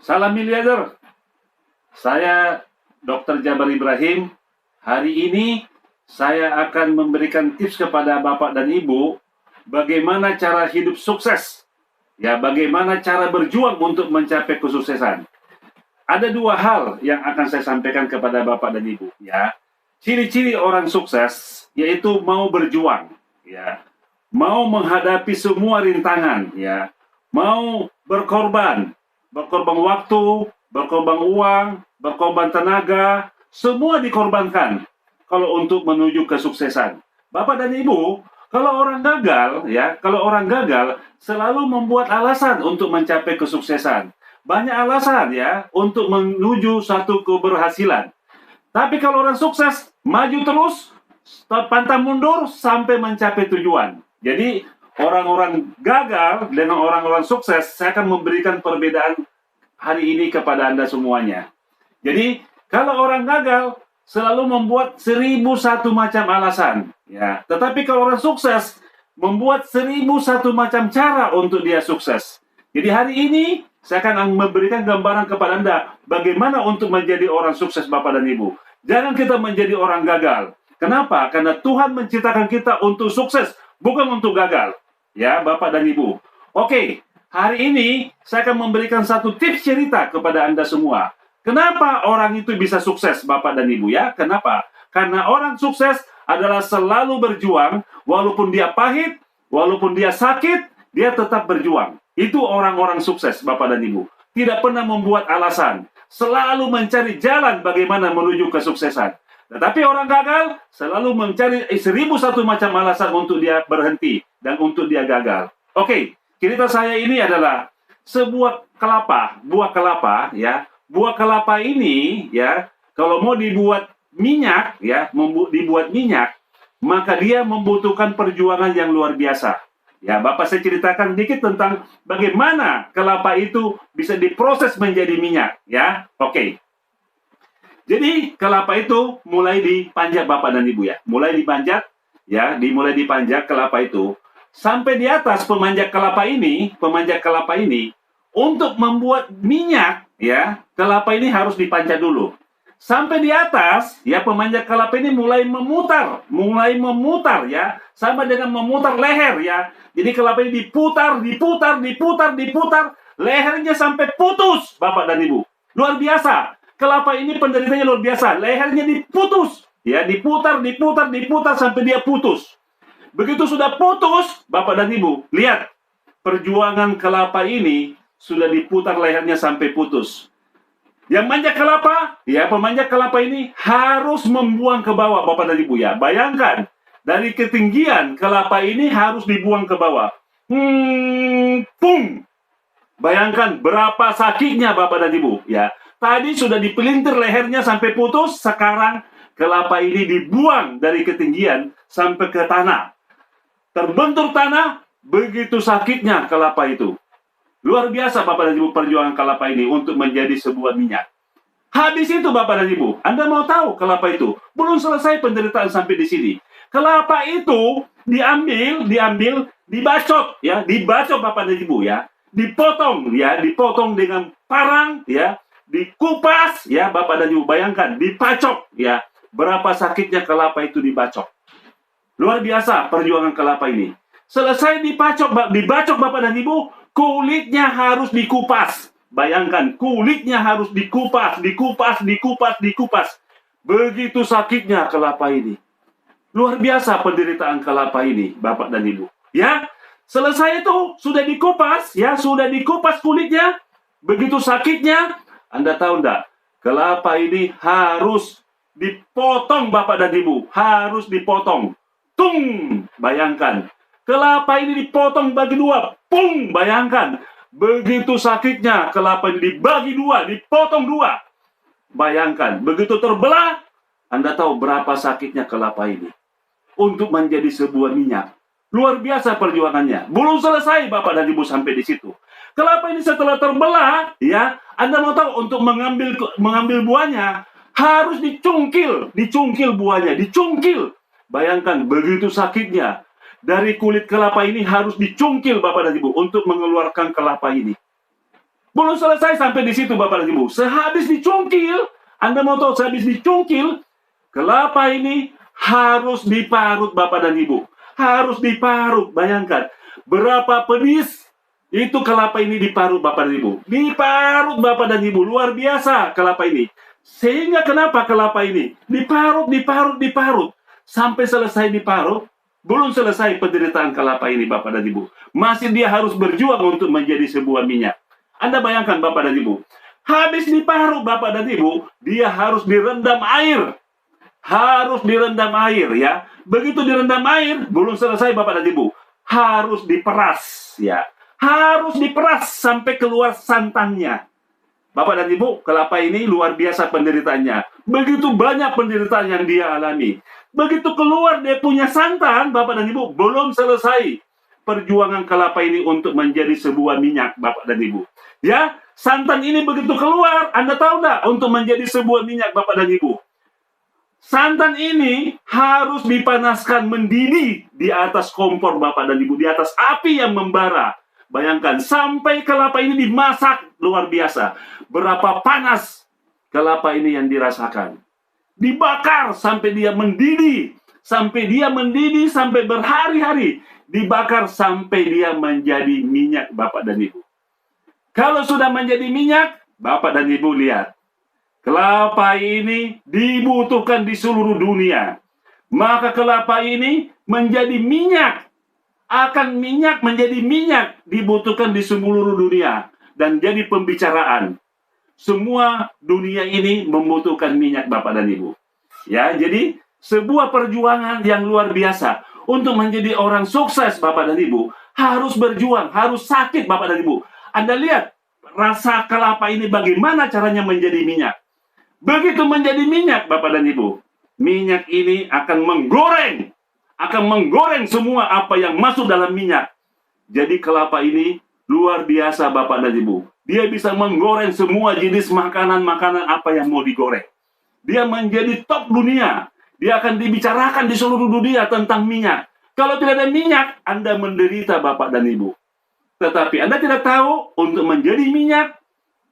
Salam miliarder. Saya Dr. Jabar Ibrahim. Hari ini saya akan memberikan tips kepada Bapak dan Ibu bagaimana cara hidup sukses. Ya, bagaimana cara berjuang untuk mencapai kesuksesan. Ada dua hal yang akan saya sampaikan kepada Bapak dan Ibu, ya. Ciri-ciri orang sukses yaitu mau berjuang, ya. Mau menghadapi semua rintangan, ya. Mau berkorban waktu, berkorban uang, berkorban tenaga, semua dikorbankan kalau untuk menuju kesuksesan. Bapak dan Ibu, kalau orang gagal selalu membuat alasan untuk mencapai kesuksesan. Banyak alasan ya untuk menuju satu keberhasilan. Tapi kalau orang sukses, maju terus, pantang mundur sampai mencapai tujuan. Jadi orang-orang gagal dengan orang-orang sukses, saya akan memberikan perbedaan hari ini kepada Anda semuanya. Jadi kalau orang gagal selalu membuat 1001 macam alasan, ya. Tetapi kalau orang sukses membuat 1001 macam cara untuk dia sukses. Jadi hari ini saya akan memberikan gambaran kepada Anda bagaimana untuk menjadi orang sukses, Bapak dan Ibu. Jangan kita menjadi orang gagal. Kenapa? Karena Tuhan menciptakan kita untuk sukses, bukan untuk gagal. Ya, Bapak dan Ibu. Oke, hari ini saya akan memberikan satu tips cerita kepada Anda semua. Kenapa orang itu bisa sukses, Bapak dan Ibu ya? Kenapa? Karena orang sukses adalah selalu berjuang, walaupun dia pahit, walaupun dia sakit, dia tetap berjuang. Itu orang-orang sukses, Bapak dan Ibu. Tidak pernah membuat alasan. Selalu mencari jalan bagaimana menuju kesuksesan. Tetapi orang gagal selalu mencari 1001 macam alasan untuk dia berhenti dan untuk dia gagal. Oke, cerita saya ini adalah sebuah buah kelapa ya. Buah kelapa ini ya, kalau mau dibuat minyak ya, dibuat minyak, maka dia membutuhkan perjuangan yang luar biasa. Ya, Bapak saya ceritakan sedikit tentang bagaimana kelapa itu bisa diproses menjadi minyak ya. Oke. Jadi kelapa itu mulai dipanjat Bapak dan Ibu ya. Mulai dipanjat kelapa itu sampai di atas pemanjat kelapa ini untuk membuat minyak ya, kelapa ini harus dipanjat dulu. Sampai di atas ya, pemanjat kelapa ini mulai memutar ya, sama dengan memutar leher ya. Jadi kelapa ini diputar, lehernya sampai putus Bapak dan Ibu. Luar biasa. Kelapa ini penderitanya luar biasa. Lehernya diputus. Ya, diputar sampai dia putus. Begitu sudah putus, Bapak dan Ibu, lihat. Perjuangan kelapa ini sudah diputar lehernya sampai putus. Yang pemanjat kelapa ini harus membuang ke bawah, Bapak dan Ibu ya. Bayangkan, dari ketinggian kelapa ini harus dibuang ke bawah. Pung. Bayangkan berapa sakitnya Bapak dan Ibu ya. Tadi sudah dipelintir lehernya sampai putus, sekarang kelapa ini dibuang dari ketinggian sampai ke tanah. Terbentur tanah, begitu sakitnya kelapa itu. Luar biasa Bapak dan Ibu perjuangan kelapa ini untuk menjadi sebuah minyak. Habis itu Bapak dan Ibu, Anda mau tahu kelapa itu? Belum selesai penderitaan sampai di sini. Kelapa itu dibacok Bapak dan Ibu ya. Dipotong dengan parang ya. Dikupas ya Bapak dan Ibu, bayangkan dipacok ya, berapa sakitnya kelapa itu dibacok. Luar biasa perjuangan kelapa ini. Selesai dibacok Bapak dan Ibu, kulitnya harus dikupas. Bayangkan kulitnya harus dikupas. Begitu sakitnya kelapa ini. Luar biasa penderitaan kelapa ini Bapak dan Ibu ya. Selesai itu sudah dikupas kulitnya. Begitu sakitnya, Anda tahu enggak? Kelapa ini harus dipotong Bapak dan Ibu. Harus dipotong. Tung! Bayangkan. Kelapa ini dipotong bagi dua. Pung! Bayangkan. Begitu sakitnya kelapa ini dibagi dua. Dipotong dua. Bayangkan. Begitu terbelah. Anda tahu berapa sakitnya kelapa ini. Untuk menjadi sebuah minyak. Luar biasa perjuangannya. Belum selesai Bapak dan Ibu sampai di situ. Kelapa ini setelah terbelah, ya, Anda mau tahu untuk mengambil buahnya harus dicungkil buahnya, dicungkil. Bayangkan begitu sakitnya. Dari kulit kelapa ini harus dicungkil Bapak dan Ibu untuk mengeluarkan kelapa ini. Belum selesai sampai di situ Bapak dan Ibu. Sehabis dicungkil, Anda mau tahu sehabis dicungkil, kelapa ini harus diparut Bapak dan Ibu. Harus diparut. Bayangkan, berapa pedis itu kelapa ini diparut Bapak dan Ibu. Diparut Bapak dan Ibu. Luar biasa kelapa ini. Sehingga kenapa kelapa ini diparut. Sampai selesai diparut, belum selesai penderitaan kelapa ini Bapak dan Ibu. Masih dia harus berjuang untuk menjadi sebuah minyak. Anda bayangkan Bapak dan Ibu. Habis diparut Bapak dan Ibu, dia harus direndam air. Harus direndam air ya. Begitu direndam air, belum selesai Bapak dan Ibu. Harus diperas ya. Harus diperas sampai keluar santannya. Bapak dan Ibu, kelapa ini luar biasa penderitaannya. Begitu banyak penderitaan yang dia alami. Begitu keluar dia punya santan, Bapak dan Ibu, belum selesai perjuangan kelapa ini untuk menjadi sebuah minyak, Bapak dan Ibu. Ya, santan ini begitu keluar, Anda tahu nggak, untuk menjadi sebuah minyak, Bapak dan Ibu. Santan ini harus dipanaskan mendidih di atas kompor, Bapak dan Ibu, di atas api yang membara. Bayangkan, sampai kelapa ini dimasak luar biasa. Berapa panas kelapa ini yang dirasakan. Dibakar sampai dia mendidih. Sampai berhari-hari. Dibakar sampai dia menjadi minyak, Bapak dan Ibu. Kalau sudah menjadi minyak, Bapak dan Ibu lihat. Kelapa ini dibutuhkan di seluruh dunia. Maka kelapa ini menjadi minyak. Akan minyak menjadi minyak dibutuhkan di seluruh dunia. Dan jadi pembicaraan. Semua dunia ini membutuhkan minyak Bapak dan Ibu. Ya, jadi sebuah perjuangan yang luar biasa. Untuk menjadi orang sukses Bapak dan Ibu, harus berjuang, harus sakit Bapak dan Ibu. Anda lihat rasa kelapa ini bagaimana caranya menjadi minyak. Begitu menjadi minyak Bapak dan Ibu, minyak ini akan menggoreng semua apa yang masuk dalam minyak. Jadi kelapa ini luar biasa Bapak dan Ibu. Dia bisa menggoreng semua jenis makanan-makanan apa yang mau digoreng. Dia menjadi top dunia. Dia akan dibicarakan di seluruh dunia tentang minyak. Kalau tidak ada minyak, Anda menderita Bapak dan Ibu. Tetapi Anda tidak tahu untuk menjadi minyak,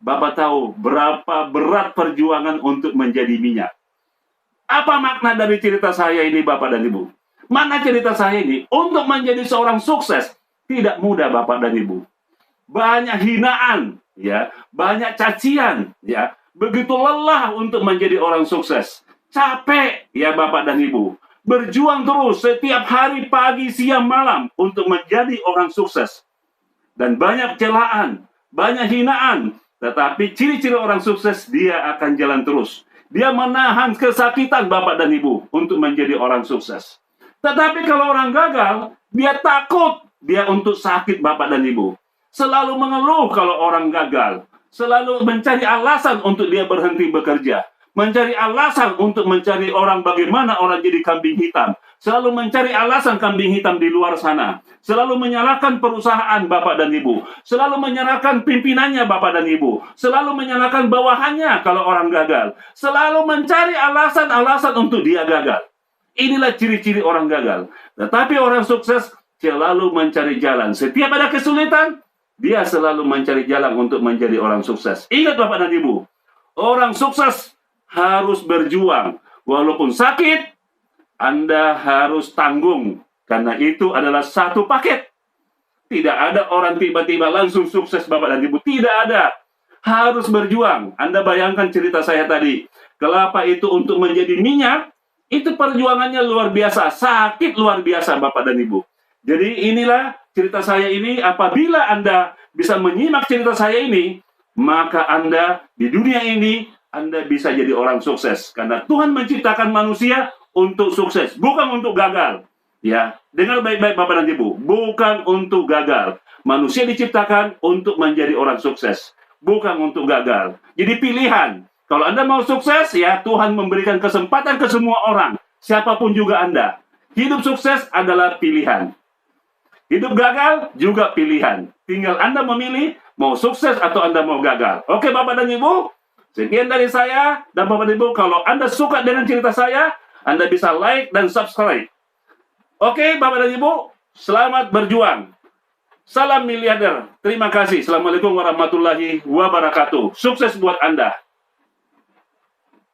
Bapak tahu berapa berat perjuangan untuk menjadi minyak. Apa makna dari cerita saya ini Bapak dan Ibu? Makna cerita saya ini, untuk menjadi seorang sukses, tidak mudah Bapak dan Ibu. Banyak hinaan, ya, banyak cacian, ya. Begitu lelah untuk menjadi orang sukses. Capek, ya Bapak dan Ibu. Berjuang terus setiap hari, pagi, siang, malam untuk menjadi orang sukses. Dan banyak celaan, banyak hinaan. Tetapi ciri-ciri orang sukses, dia akan jalan terus. Dia menahan kesakitan Bapak dan Ibu untuk menjadi orang sukses. Tetapi kalau orang gagal, dia takut dia untuk sakit Bapak dan Ibu. Selalu mengeluh kalau orang gagal. Selalu mencari alasan untuk dia berhenti bekerja. Mencari alasan untuk mencari orang bagaimana orang jadi kambing hitam. Selalu mencari alasan kambing hitam di luar sana. Selalu menyalahkan perusahaan Bapak dan Ibu. Selalu menyalahkan pimpinannya Bapak dan Ibu. Selalu menyalahkan bawahannya kalau orang gagal. Selalu mencari alasan-alasan untuk dia gagal. Inilah ciri-ciri orang gagal. Tetapi orang sukses selalu mencari jalan. Setiap ada kesulitan, dia selalu mencari jalan untuk menjadi orang sukses. Ingat Bapak dan Ibu, orang sukses harus berjuang. Walaupun sakit, Anda harus tanggung. Karena itu adalah satu paket. Tidak ada orang tiba-tiba langsung sukses Bapak dan Ibu. Tidak ada. Harus berjuang. Anda bayangkan cerita saya tadi. Kelapa itu untuk menjadi minyak, itu perjuangannya luar biasa. Sakit luar biasa Bapak dan Ibu. Jadi inilah cerita saya ini. Apabila Anda bisa menyimak cerita saya ini, maka Anda di dunia ini, Anda bisa jadi orang sukses. Karena Tuhan menciptakan manusia untuk sukses, bukan untuk gagal. Ya, dengar baik-baik Bapak dan Ibu, bukan untuk gagal. Manusia diciptakan untuk menjadi orang sukses, bukan untuk gagal. Jadi pilihan. Kalau Anda mau sukses, ya Tuhan memberikan kesempatan ke semua orang, siapapun juga Anda. Hidup sukses adalah pilihan. Hidup gagal juga pilihan. Tinggal Anda memilih mau sukses atau Anda mau gagal. Oke Bapak dan Ibu, sekian dari saya. Dan Bapak dan Ibu, kalau Anda suka dengan cerita saya, Anda bisa like dan subscribe. Oke Bapak dan Ibu, selamat berjuang. Salam miliarder. Terima kasih. Assalamualaikum warahmatullahi wabarakatuh. Sukses buat Anda.